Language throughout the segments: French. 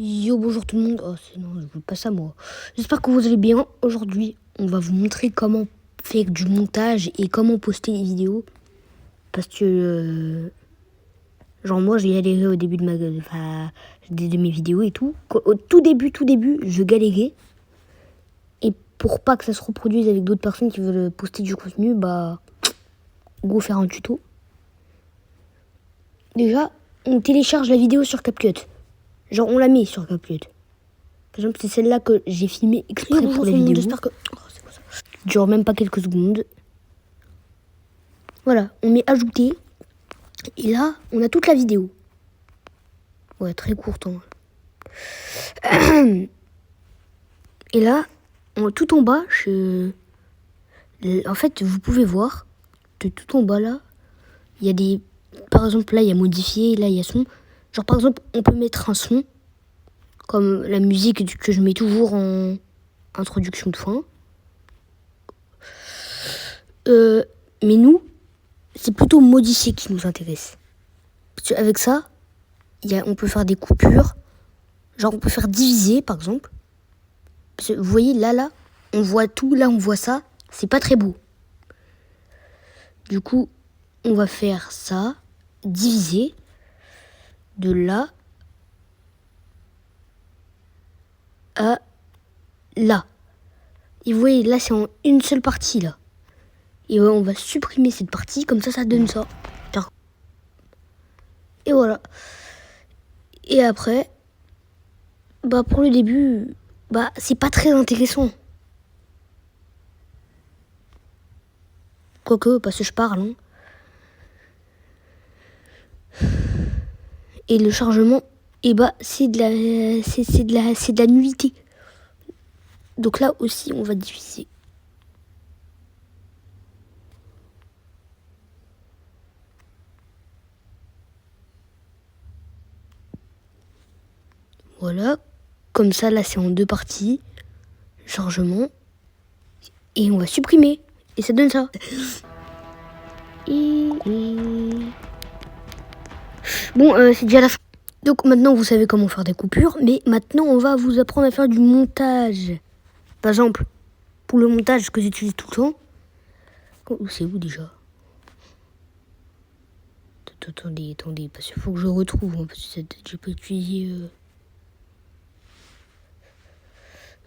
Yo, bonjour tout le monde. Oh, c'est non, je veux pas ça moi. J'espère que vous allez bien. Aujourd'hui, on va vous montrer comment faire du montage et comment poster les vidéos. Parce que, genre moi, j'ai galéré au début de mes vidéos et tout. Au tout début, je galérais. Et pour pas que ça se reproduise avec d'autres personnes qui veulent poster du contenu, bah, go faire un tuto. Déjà, on télécharge la vidéo sur CapCut. Genre, on la met sur CapCut. Par exemple, c'est celle-là que j'ai filmée exprès pour la vidéo. J'espère que... Oh, c'est quoi ça ? Dure même pas quelques secondes. Voilà, on met ajouter. Et là, on a toute la vidéo. Ouais, très courte. Hein. Et là, tout en bas, en fait, vous pouvez voir que tout en bas là, il y a des... Par exemple, là, il y a modifié, là, il y a son. Genre, par exemple, on peut mettre un son, comme la musique que je mets toujours en introduction de fin. Mais nous, c'est plutôt modifier qui nous intéresse. Parce qu'avec ça, on peut faire des coupures. Genre, on peut faire diviser, par exemple. Parce que vous voyez, là, on voit tout. Là, on voit ça. C'est pas très beau. Du coup, on va faire ça. Diviser. De là à là. Et vous voyez, là, c'est en une seule partie, là. Et ouais, on va supprimer cette partie. Comme ça donne ça. Et voilà. Et après... Bah pour le début, bah c'est pas très intéressant. Quoique, parce que je parle. Hein. Et le chargement, et bah c'est de la nullité. Donc là aussi, on va diviser. Voilà. Comme ça, là, c'est en deux parties. Chargement. Et on va supprimer. Et ça donne ça. Bon, c'est déjà la fin. Donc maintenant, vous savez comment faire des coupures. Mais maintenant, on va vous apprendre à faire du montage. Par exemple, pour le montage que j'utilise tout le temps. C'est où déjà ? Attendez, parce qu'il faut que je retrouve. Hein, parce que j'ai pas utilisé...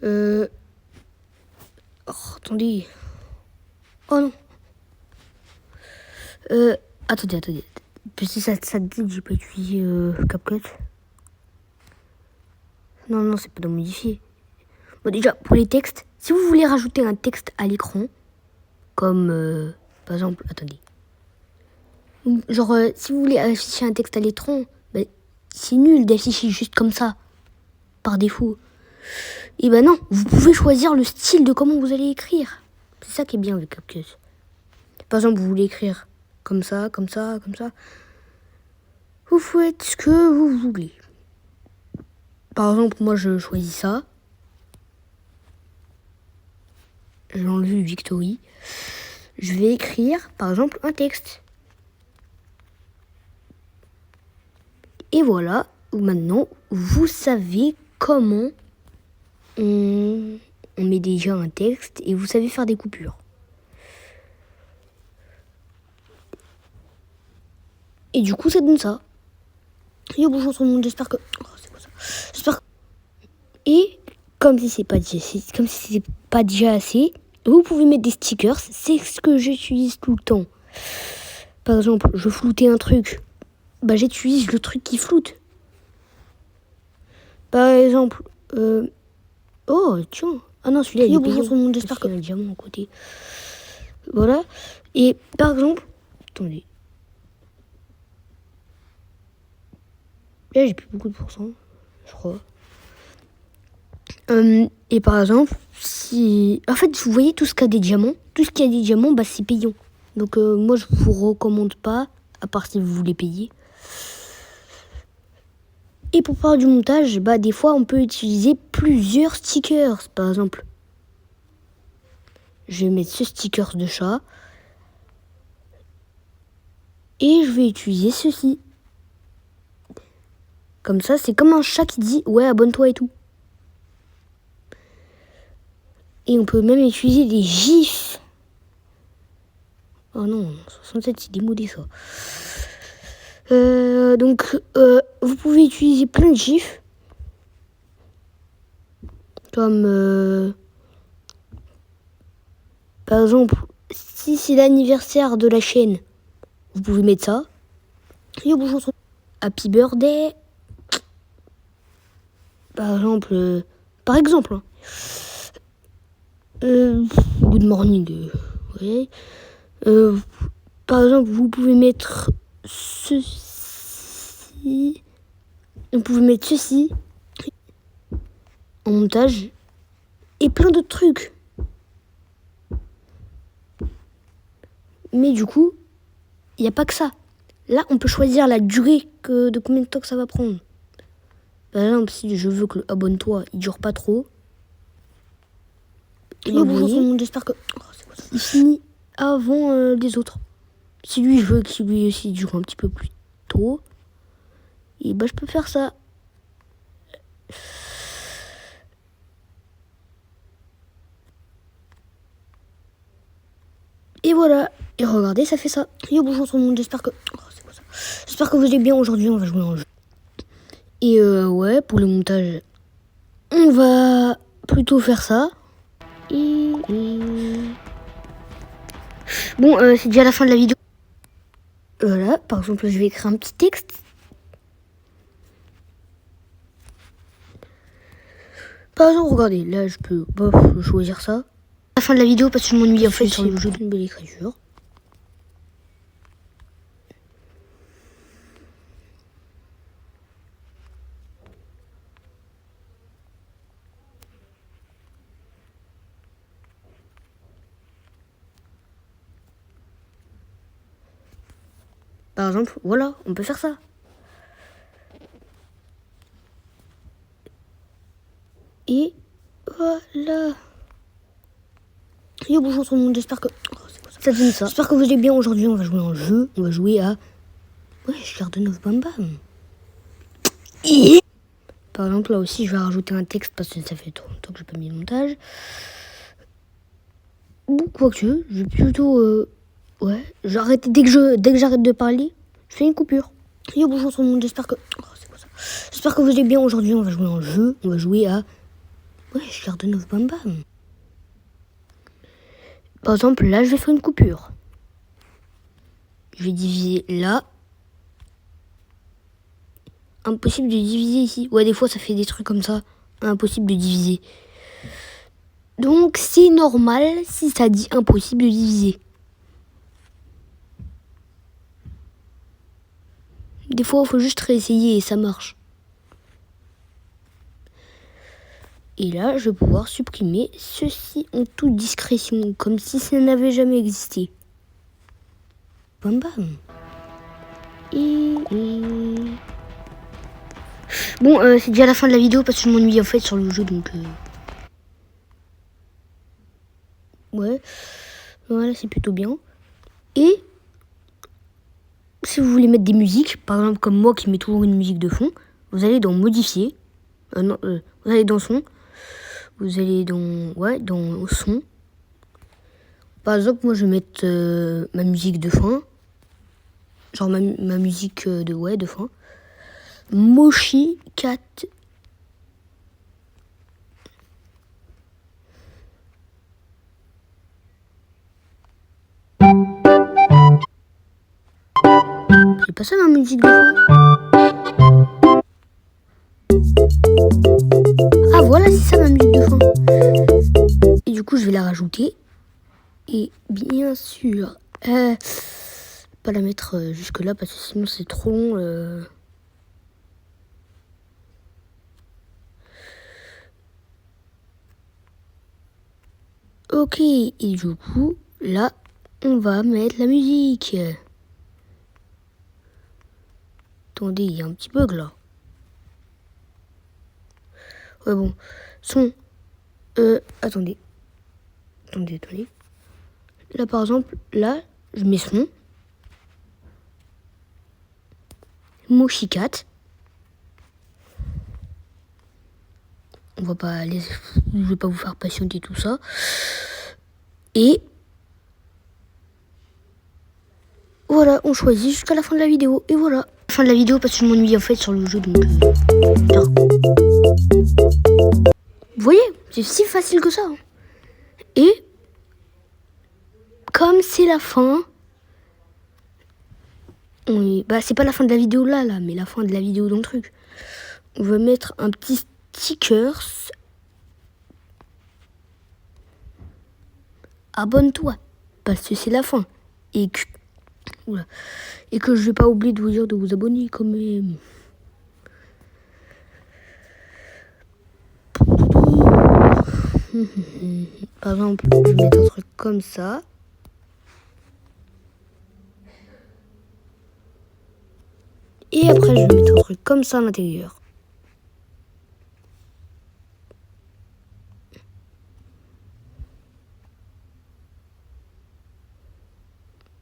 Oh, attendez. Oh non. Attendez. Parce que ça dit que j'ai pas utilisé CapCut. Non, c'est pas dans modifier. Bon, déjà, pour les textes, si vous voulez rajouter un texte à l'écran, comme, par exemple, attendez. Genre, si vous voulez afficher un texte à l'écran, bah, c'est nul d'afficher juste comme ça, par défaut. Et ben non, vous pouvez choisir le style de comment vous allez écrire. C'est ça qui est bien avec CapCut. Par exemple, vous voulez écrire comme ça. Vous faites ce que vous voulez. Par exemple, moi je choisis ça. J'enlève Victory. Je vais écrire, par exemple, un texte. Et voilà, maintenant, vous savez comment on met déjà un texte et vous savez faire des coupures. Et du coup, ça donne ça. Yo, bonjour tout le monde, j'espère que... Oh, c'est quoi ça ? J'espère que... Et comme si c'est pas déjà assez, vous pouvez mettre des stickers. C'est ce que j'utilise tout le temps. Par exemple, je floutais un truc. Bah, j'utilise le truc qui floute. Par exemple... Oh, tiens. Ah non, celui-là, il est payant. Bonjour tout le monde, j'espère qu'il y a un diamant à côté. Voilà. Et par exemple... Attendez. Là, j'ai plus beaucoup de pourcents, je crois. Et par exemple, si... En fait, vous voyez tout ce qui a des diamants. Tout ce qui a des diamants, bah, c'est payant. Donc, moi, je vous recommande pas, à part si vous voulez payer. Et pour faire du montage, bah, des fois, on peut utiliser plusieurs stickers. Par exemple, je vais mettre ce sticker de chat. Et je vais utiliser ceci. Comme ça, c'est comme un chat qui dit ouais, abonne-toi et tout. Et on peut même utiliser des gifs. Oh non, 67 c'est démodé ça. Donc, vous pouvez utiliser plein de gifs. Comme, par exemple, si c'est l'anniversaire de la chaîne, vous pouvez mettre ça. Yo, bonjour. Happy birthday. Par exemple, hein. Good morning. Ouais. Par exemple, vous pouvez mettre ceci. Vous pouvez mettre ceci en montage et plein d'autres trucs. Mais du coup, il n'y a pas que ça. Là, on peut choisir la durée de combien de temps que ça va prendre. Par exemple, si je veux que le abonne-toi, il dure pas trop. Et bonjour tout le monde, j'espère que il finit avant les autres. Si lui, je veux qu'il lui aussi dure un petit peu plus tôt, et bah je peux faire ça. Et voilà. Et regardez, ça fait ça. Yo, bonjour tout le monde, j'espère que vous allez bien. Aujourd'hui, on va jouer un jeu. Et ouais, pour le montage, on va plutôt faire ça. Bon, c'est déjà la fin de la vidéo. Voilà, par exemple, je vais écrire un petit texte. Par exemple, regardez, là, je peux choisir ça. La fin de la vidéo, parce que je m'ennuie en fait sur le jeu d'une belle écriture. Par exemple, voilà, on peut faire ça. Et voilà. Yo, bonjour tout le monde, j'espère que ça donne ça. J'espère que vous allez bien. Aujourd'hui, on va jouer un jeu. On va jouer à... Ouais, Garden of Bam Bam. Et... Par exemple, là aussi, je vais rajouter un texte parce que ça fait trop longtemps que j'ai pas mis le montage. Ou quoique, je vais plutôt... Ouais, j'arrête dès que j'arrête de parler, je fais une coupure. Yo, bonjour tout le monde, j'espère que... J'espère que vous allez bien. Aujourd'hui, on va jouer un jeu. On va jouer à... Ouais, Garden of Bam Bam. Par exemple, là, je vais faire une coupure. Je vais diviser là. Impossible de diviser ici. Ouais, des fois, ça fait des trucs comme ça. Impossible de diviser. Donc, c'est normal si ça dit impossible de diviser. Des fois, il faut juste réessayer et ça marche. Et là, je vais pouvoir supprimer ceci en toute discrétion, comme si ça n'avait jamais existé. Bam bam. Bon, c'est déjà la fin de la vidéo parce que je m'ennuie en fait sur le jeu, donc... Ouais, voilà, c'est plutôt bien. Et si vous voulez mettre des musiques, par exemple comme moi qui mets toujours une musique de fond, vous allez dans modifier, vous allez dans son, vous allez dans son. Par exemple, moi je vais mettre ma musique de fin, genre ma musique de fin. Moshi Cat. C'est pas ça ma musique de fin. Ah voilà, c'est ça ma musique de fin. Et du coup, je vais la rajouter. Et bien sûr, pas la mettre jusque là parce que sinon c'est trop long. Ok, et du coup, là, on va mettre la musique. Attendez, il y a un petit bug là. Ouais bon, son. Attendez. Là par exemple, là, je mets son. Moshi Cat. On va pas les... Je vais pas vous faire patienter tout ça. Et voilà, on choisit jusqu'à la fin de la vidéo. Et voilà, fin de la vidéo parce que je m'ennuie en fait sur le jeu. Donc, vous voyez, c'est si facile que ça. Et comme c'est la fin, c'est pas la fin de la vidéo là, mais la fin de la vidéo dans le truc. On va mettre un petit sticker. Abonne-toi, parce que c'est la fin. Et que je vais pas oublier de vous dire de vous abonner quand même. Par exemple, je vais mettre un truc comme ça. Et après, je vais mettre un truc comme ça à l'intérieur.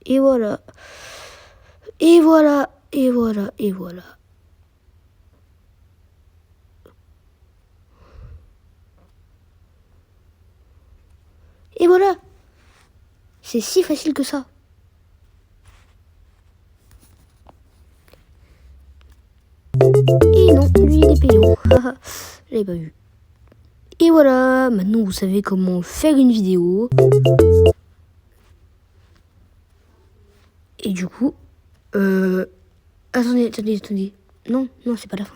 Et voilà. Et voilà. Et voilà. Et voilà. Et voilà. C'est si facile que ça. Et non, lui il est payant. Je l'avais pas vu. Et voilà, maintenant vous savez comment faire une vidéo. Et du coup, attendez. Non, c'est pas la fin,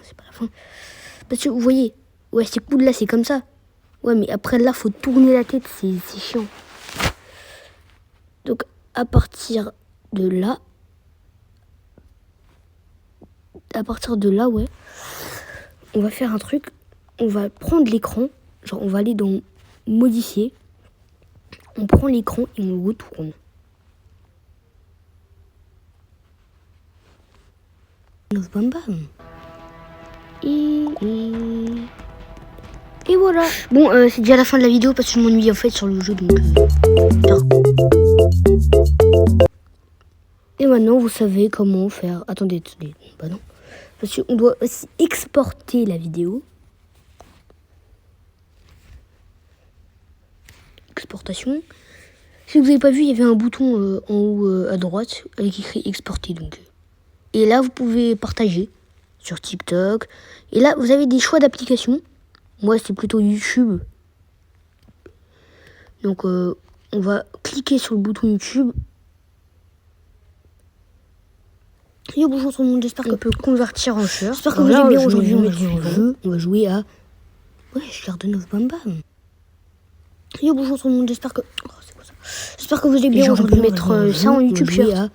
Parce que vous voyez, ouais, c'est cool là, c'est comme ça. Ouais, mais après là, faut tourner la tête, c'est chiant. Donc, à partir de là, ouais, on va faire un truc. On va prendre l'écran, genre on va aller dans modifier. On prend l'écran et on le retourne. Bam bam. Et voilà. Bon, c'est déjà la fin de la vidéo parce que je m'ennuie en fait sur le jeu. Donc, et maintenant, vous savez comment faire. Attendez. Bah non. Parce qu'on doit aussi exporter la vidéo. Exportation. Si vous n'avez pas vu, il y avait un bouton en haut à droite avec écrit exporter. Donc. Et là, vous pouvez partager sur TikTok. Et là, vous avez des choix d'applications. Moi, c'est plutôt YouTube. Donc, on va cliquer sur le bouton YouTube. Yo, bonjour tout le monde, j'espère qu'on peut convertir en share. J'espère que vous allez bien aujourd'hui. On va jouer à... Ouais, je garde 9 bam bam. Yo, bonjour tout le monde, j'espère que... Oh, c'est quoi ça? J'espère que vous allez bien aujourd'hui. On peut mettre ça en YouTube share.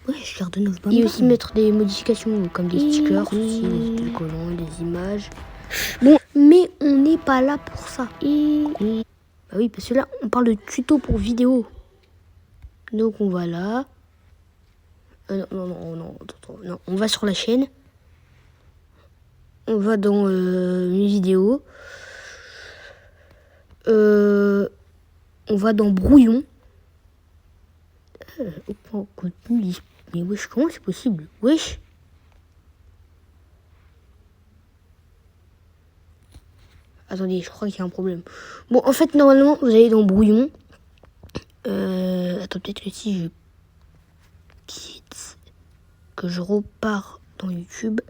Ouais, je garde 9 bam bam. Et aussi mettre des modifications comme des stickers, aussi, des collants, des images. Bon, mais on n'est pas là pour ça. Bah oui, parce que là, on parle de tuto pour vidéo. Donc, on va là. Non, on va sur la chaîne. On va dans mes vidéos. On va dans brouillon. Mais wesh, comment c'est possible? Wesh. Attendez, je crois qu'il y a un problème. Bon, en fait, normalement, vous allez dans brouillon. Attends, peut-être que si je quitte, que je repars dans YouTube.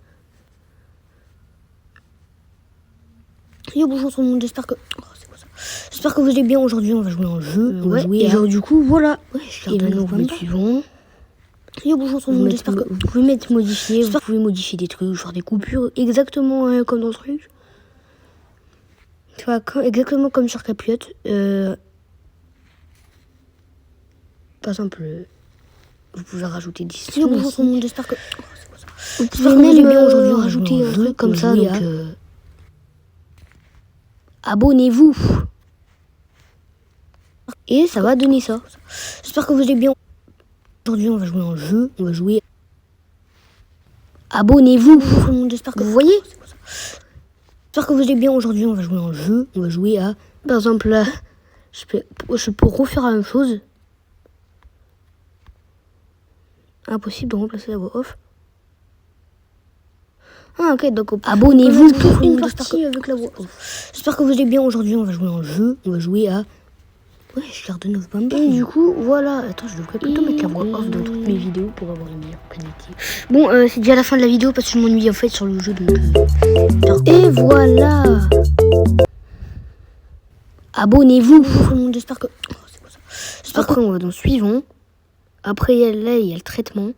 Yo, bonjour tout le monde, j'espère que... Oh, c'est quoi ça? J'espère que vous allez bien aujourd'hui, on va jouer un jeu. On va jouer à... du coup, voilà. Ouais, et maintenant, vous mettez suivant. Yo, bonjour tout le monde, j'espère que... Vous pouvez mettre modifier, vous pouvez modifier des trucs, faire des coupures, exactement comme dans le truc. Tu vois, exactement comme sur CapCut. Par exemple, vous pouvez rajouter des sons. Bonjour tout le monde, j'espère que... Oh, c'est quoi ça? Vous pouvez même bien aujourd'hui rajouter un truc comme ça, donc... Abonnez-vous. Et ça va donner ça. J'espère que vous allez bien. Aujourd'hui, on va jouer un jeu. On va jouer... Abonnez-vous. J'espère que vous voyez. J'espère que vous allez bien. Aujourd'hui, on va jouer un jeu. On va jouer à... Par exemple, là, je peux refaire la même chose. Impossible de remplacer la voix off. Ah ok, donc abonnez-vous pour une partie avec la voix off. J'espère que vous allez bien. Aujourd'hui on va jouer un jeu. On va jouer à... Ouais, je garde 9 bambins. Et du coup, voilà. Attends, je devrais plutôt mettre la voix off dans toutes mes vidéos pour avoir une meilleure qualité. Bon, c'est déjà la fin de la vidéo parce que je m'ennuie en fait sur le jeu. Donc, et voilà. Abonnez-vous. J'espère que... Oh, c'est quoi ça? J'espère qu'on va dans le suivant. Après, là, il y a le traitement.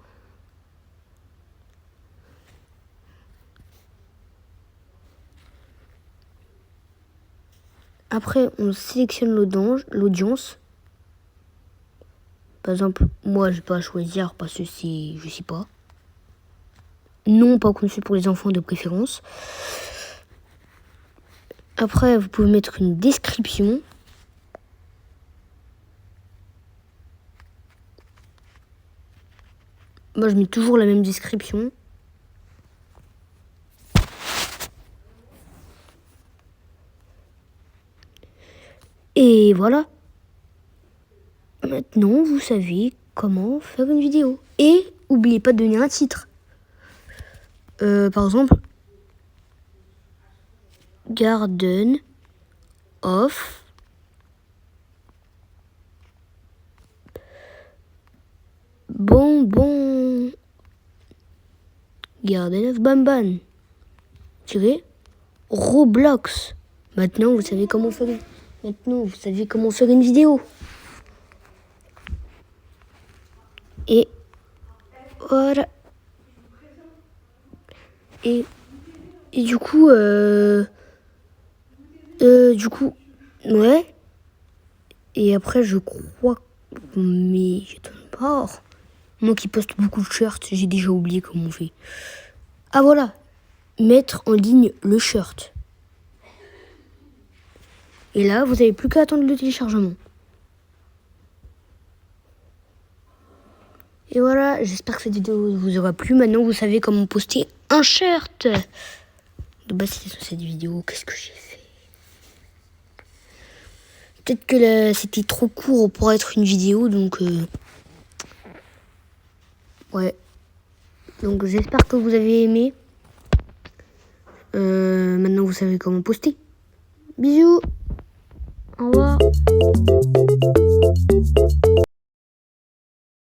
Après, on sélectionne l'audience. Par exemple, moi, je vais pas choisir parce que c'est, je sais pas. Non, pas conçu pour les enfants de préférence. Après, vous pouvez mettre une description. Moi, je mets toujours la même description. Et voilà. Maintenant, vous savez comment faire une vidéo. Et n'oubliez pas de donner un titre. Par exemple, Garden of Bonbon. Garden of Bamban. Tirez Roblox. Maintenant, vous savez comment faire. Maintenant, vous savez comment faire une vidéo. Et voilà. Et du coup, ouais. Et après, je crois, mais j'étonne pas. Moi qui poste beaucoup de shirts, j'ai déjà oublié comment on fait. Ah voilà, mettre en ligne le shirt. Et là, vous n'avez plus qu'à attendre le téléchargement. Et voilà, j'espère que cette vidéo vous aura plu. Maintenant, vous savez comment poster un shirt. De base, c'était sur cette vidéo. Qu'est-ce que j'ai fait? Peut-être que c'était trop court pour être une vidéo, donc... Ouais. Donc, j'espère que vous avez aimé. Maintenant, vous savez comment poster. Bisous. Au revoir.